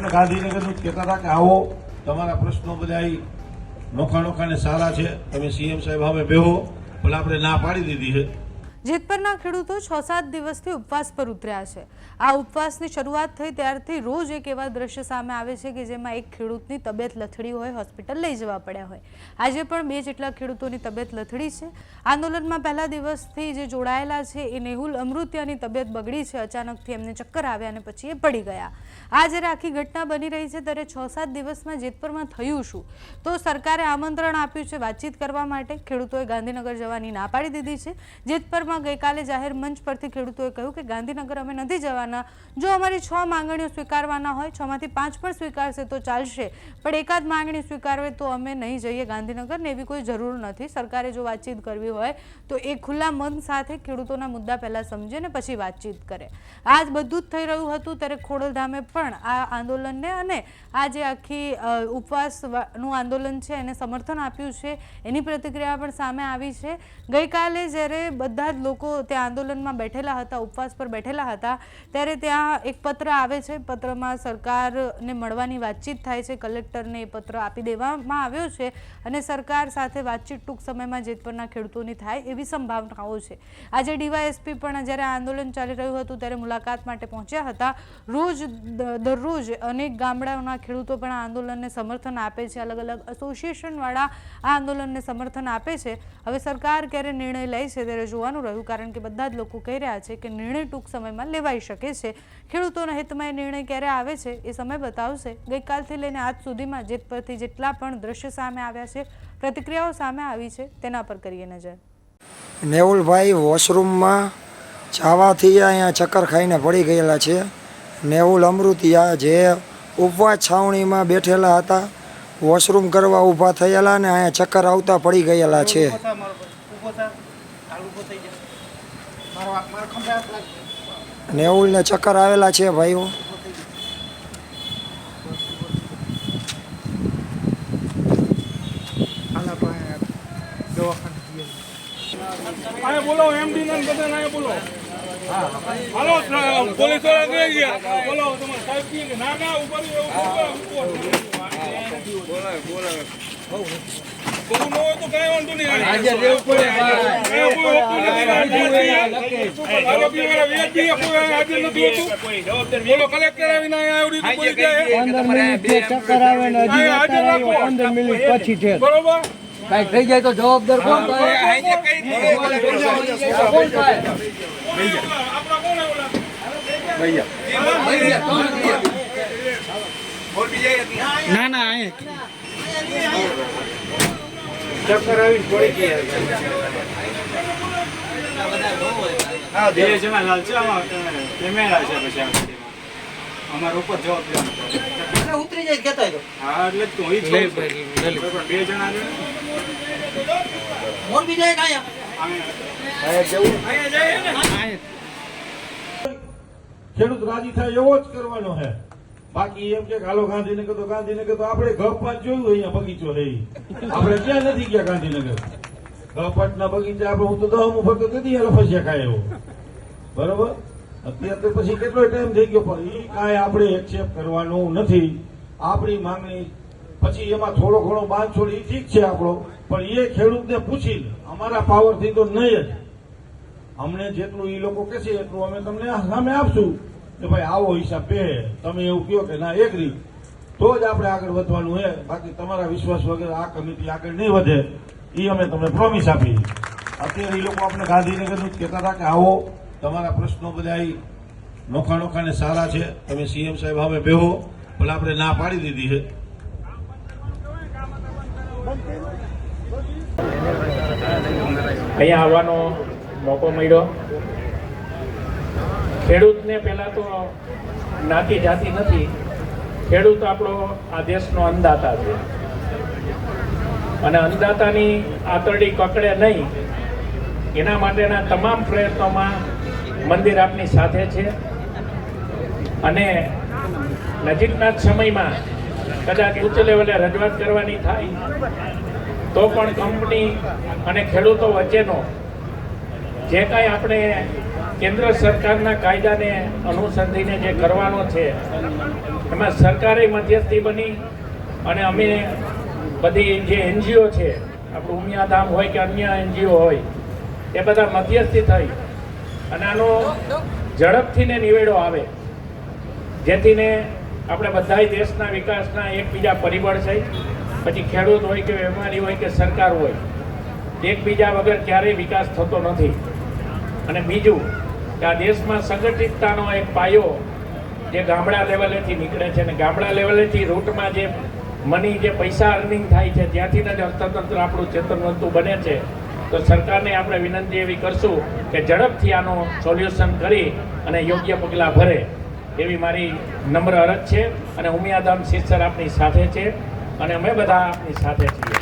ગાંધીનગર કહેતા હતા કે આવો તમારા પ્રશ્નો બધા નોખા નોખા ને સારા છે, તમે સીએમ સાહેબ હવે બેહો, પણ આપણે ના પાડી દીધી છે। જેતપરના ખેડૂતો 6-7 દિવસથી ઉપવાસ પર ઉતર્યા છે। આ ઉપવાસની શરૂઆત થઈ ત્યારથી રોજ એક એવા દ્રશ્ય સામે આવે છે કે જેમાં એક ખેડૂતની તબિયત લથડી હોય, હોસ્પિટલ લઈ જવા પડ્યા હોય। આજે પણ 2 જેટલા ખેડૂતોની તબિયત લથડી છે। આંદોલનમાં પહેલા દિવસથી જે જોડાયેલા છે એ નેહુલ અમૃતિયાની તબિયત બગડી છે। અચાનકથી એમને ચક્કર આવ્યા અને પછી એ પડી ગયા। આ જ્યારે આખી ઘટના બની રહી છે ત્યારે 6-7 દિવસમાં જેતપરમાં થયું શું? તો સરકારે આમંત્રણ આપ્યું છે વાતચીત કરવા માટે। ખેડૂતોએ ગાંધીનગર જવાની ના પાડી દીધી છે। જેતપરમાં ગઈકાલે જાહેર મંચ પરથી ખેડૂતોએ કહ્યું કે ગાંધીનગર અમે નથી જવાના, જો અમારી 6 માંગણીઓ સ્વીકારવાના હોય, 6માંથી 5 પણ સ્વીકારશે તો ચાલશે, પણ એકાદ માંગણી સ્વીકારવે તો અમે નહીં જઈએ ગાંધીનગર ને એવી કોઈ જરૂર નથી। સરકારે જો વાતચીત કરવી હોય તો એ ખુલ્લા મન સાથે ખેડૂતોના મુદ્દા પહેલા સમજે ને પછી વાતચીત કરે। આ જ બધું જ થઈ રહ્યું હતું ત્યારે ખોડલધામે પણ આ આંદોલનને અને આ જે આખી ઉપવાસનું આંદોલન છે એને સમર્થન આપ્યું છે, એની પ્રતિક્રિયા પણ સામે આવી છે। ગઈકાલે જ્યારે બધા જ લોકો ત્યાં આંદોલનમાં બેઠેલા હતા, ઉપવાસ પર બેઠેલા હતા, ત્યારે ત્યાં એક પત્ર આવે છે। પત્રમાં સરકારને મળવાની વાતચીત થાય છે, કલેક્ટરને એ પત્ર આપી દેવામાં આવ્યો છે અને સરકાર સાથે વાતચીત ટૂંક સમયમાં જેતપરના ખેડૂતોની થાય એવી સંભાવનાઓ છે। આજે ડીવાયએસપી પણ જ્યારે આંદોલન ચાલી રહ્યું હતું ત્યારે મુલાકાત માટે પહોંચ્યા હતા। દરરોજ અનેક ગામડાઓના ખેડૂતો પણ આ આંદોલનને સમર્થન આપે છે, અલગ અલગ એસોસિએશનવાળા આ આંદોલનને સમર્થન આપે છે। હવે સરકાર ક્યારે નિર્ણય લે છે ત્યારે જોવાનું રહ્યું, કારણ કે બધા જ લોકો કહી રહ્યા છે કે નિર્ણય ટૂંક સમયમાં લેવાઈ શકે છે। ખેડૂતોના હિતમાં એ નિર્ણય ક્યારે આવે છે એ સમય બતાવશે। ગઈકાલથી લઈને આજ સુધીમાં જેતપરથી જેટલા પણ દ્રશ્ય સામે આવ્યા છે, પ્રતિક્રિયાઓ સામે આવી છે, તેના પર કરીએ નજર। નેહુલભાઈ વોશરૂમમાં જવાથી અહીંયા ચક્કર ખાઈને પડી ગયેલા છે। નેહુલ અમૃતિયા જે ઉપવાસ છાવણીમાં બેઠેલા હતા, વોશરૂમ કરવા ઊભા થયેલા ને અહીંયા ચક્કર આવતા પડી ગયેલા છે। નેહુલને ચક્કર આવેલા છે ભાઈઓ। બોલો એમડી ને બધા બોલો, હાલો પોલીસ વાળા ગઈ ગયા, બોલો તમારે સાહેબ કી ના ના ઉપર બરોબર કઈ થઈ જાય તો જવાબદાર કોણ? ના ના ચક્કર આવી પડી ગયા કેમેરા છે, પછી અમારા ઉપર જવાબ ઉતરી જાય કેતા હા એટલે જ હું બે જણા ખેડૂત રાજી થાય એવો જ કરવાનો છે। બાકી એમ કે હાલો ગાંધીનગર તો આપણે ગપાટ જોયું અહીંયા બગીચો રહી, આપણે ક્યાં નથી ગયા ગાંધીનગર? ગપાટના બગીચા આપણે હું તો 10મું ફરતો નથી ફસ્યા ખાય એવો, બરોબર? અત્યારે તો પછી કેટલો ટાઈમ થઈ ગયો, પણ એ કાંઈ આપણે એક્સેપ્ટ કરવાનું નથી। આપણી માંગણી પછી એમાં થોડો ઘણો બાંધછોડ એ ઠીક છે આપણો, પણ એ ખેડૂતને પૂછીને અમારા પાવરથી તો નહીં જ, અમને જેટલું એ લોકો કહેશે એટલું અમે તમને સામે આપશું કે ભાઈ આવો હિસાબ બે, તમે એવું કહો કે ના એગ્રી, તો જ આપણે આગળ વધવાનું છે। બાકી તમારા વિશ્વાસ વગર આ કમિટી આગળ નહીં વધે એ અમે તમને પ્રોમિસ આપી। અત્યારે એ લોકો આપણે ગાંધીનગરનું જ કહેતા હતા કે આવો તમારા પ્રશ્નો બધા નોખા નોખા ને સારા છે, તમે સીએમ સાહેબ હવે બેહો, પણ આપણે ના પાડી દીધી છે। અહીંયા આવવાનો મોકો મળ્યો। ખેડૂતને પહેલાં તો જ્ઞાતિ જાતિ નથી, ખેડૂત આપણો આ દેશનો અન્નદાતા છે અને અન્નદાતાની આંતરડી કકડે નહીં એના માટેના તમામ પ્રયત્નોમાં મંદિર આપની સાથે છે અને નજીકના જ સમયમાં કદાચ ઉચ્ચ લેવલે રજૂઆત કરવાની થાય તો પણ કંપની અને ખેડૂતો વચ્ચેનો જે કાંઈ આપણે કેન્દ્ર સરકારના કાયદાને અનુસંધીને જે કરવાનો છે એમાં સરકારે મધ્યસ્થી બની અને અમે બધી જે એનજીઓ છે, આપણું ઉમિયાધામ હોય કે અન્ય એનજીઓ હોય, એ બધા મધ્યસ્થી થઈ અને આનો ઝડપથીને નિવેડો આવે, જેથીને આપણે બધાય દેશના વિકાસના એકબીજા પરિબળ છે. પછી ખેડૂત હોય કે વેપારી હોય કે સરકાર હોય, એકબીજા વગર ક્યારેય વિકાસ થતો નથી. અને બીજું કે આ દેશમાં સંગઠિતતાનો એક પાયો જે ગામડા લેવલેથી નીકળે છે, અને ગામડા લેવલેથી રૂટમાં જે મની, જે પૈસા અર્નિંગ થાય છે, ત્યાંથી જ અર્થતંત્ર આપણું ચેતનવંતું બને છે. તો સરકારને આપણે વિનંતી એવી કરશું કે ઝડપથી આનો સોલ્યુશન કરી અને યોગ્ય પગલાં ભરે એવી મારી નમ્ર અરજ છે. અને ઉમિયાધામ શિક્ષર આપની સાથે છે અને અમે બધા આપની સાથે છીએ.